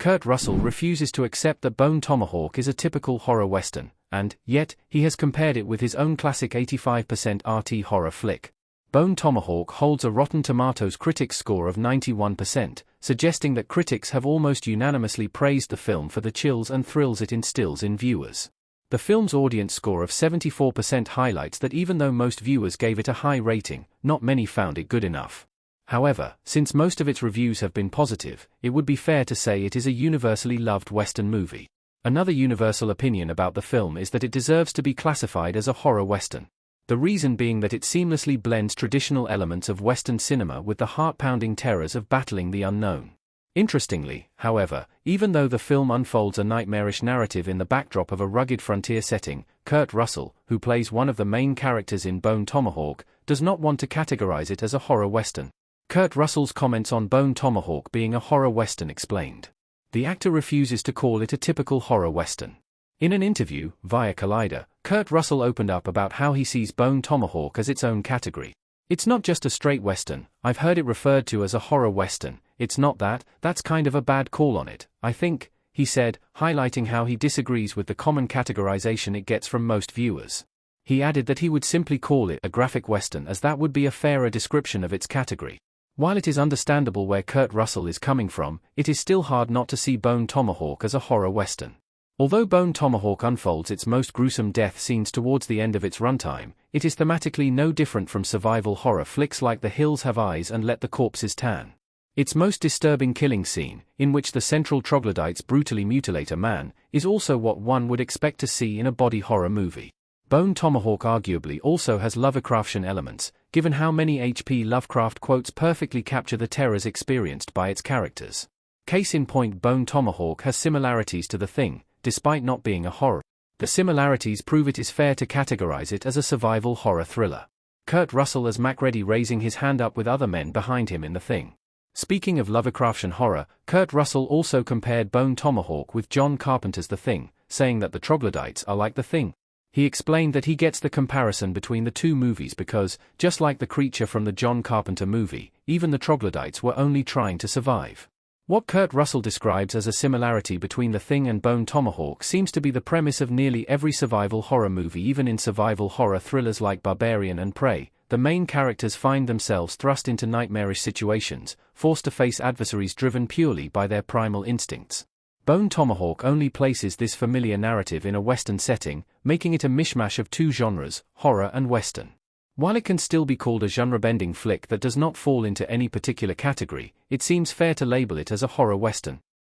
Kurt Russell refuses to accept that Bone Tomahawk is a typical horror western, and, yet, he has compared it with his own classic 85% RT horror flick. Bone Tomahawk holds a Rotten Tomatoes critics score of 91%, suggesting that critics have almost unanimously praised the film for the chills and thrills it instills in viewers. The film's audience score of 74% highlights that even though most viewers gave it a high rating, not many found it good enough. However, since most of its reviews have been positive, it would be fair to say it is a universally loved Western movie. Another universal opinion about the film is that it deserves to be classified as a horror Western. The reason being that it seamlessly blends traditional elements of Western cinema with the heart-pounding terrors of battling the unknown. Interestingly, however, even though the film unfolds a nightmarish narrative in the backdrop of a rugged frontier setting, Kurt Russell, who plays one of the main characters in Bone Tomahawk, does not want to categorize it as a horror Western. Kurt Russell's comments on Bone Tomahawk being a horror Western explained. The actor refuses to call it a typical horror Western. In an interview, via Collider, Kurt Russell opened up about how he sees Bone Tomahawk as its own category. "It's not just a straight Western, I've heard it referred to as a horror Western, it's not that, that's kind of a bad call on it, I think," he said, highlighting how he disagrees with the common categorization it gets from most viewers. He added that he would simply call it a graphic Western as that would be a fairer description of its category. While it is understandable where Kurt Russell is coming from, it is still hard not to see Bone Tomahawk as a horror Western. Although Bone Tomahawk unfolds its most gruesome death scenes towards the end of its runtime, it is thematically no different from survival horror flicks like The Hills Have Eyes and Let the Corpses Tan. Its most disturbing killing scene, in which the central troglodytes brutally mutilate a man, is also what one would expect to see in a body horror movie. Bone Tomahawk arguably also has Lovecraftian elements, given how many H.P. Lovecraft quotes perfectly capture the terrors experienced by its characters. Case in point, Bone Tomahawk has similarities to The Thing, despite not being a horror. The similarities prove it is fair to categorize it as a survival horror thriller. Kurt Russell as Macready raising his hand up with other men behind him in The Thing. Speaking of Lovecraftian horror, Kurt Russell also compared Bone Tomahawk with John Carpenter's The Thing, saying that the troglodytes are like The Thing. He explained that he gets the comparison between the two movies because, just like the creature from the John Carpenter movie, even the troglodytes were only trying to survive. What Kurt Russell describes as a similarity between The Thing and Bone Tomahawk seems to be the premise of nearly every survival horror movie. Even in survival horror thrillers like Barbarian and Prey, the main characters find themselves thrust into nightmarish situations, forced to face adversaries driven purely by their primal instincts. Bone Tomahawk only places this familiar narrative in a Western setting, making it a mishmash of two genres, horror and Western. While it can still be called a genre-bending flick that does not fall into any particular category, it seems fair to label it as a horror Western.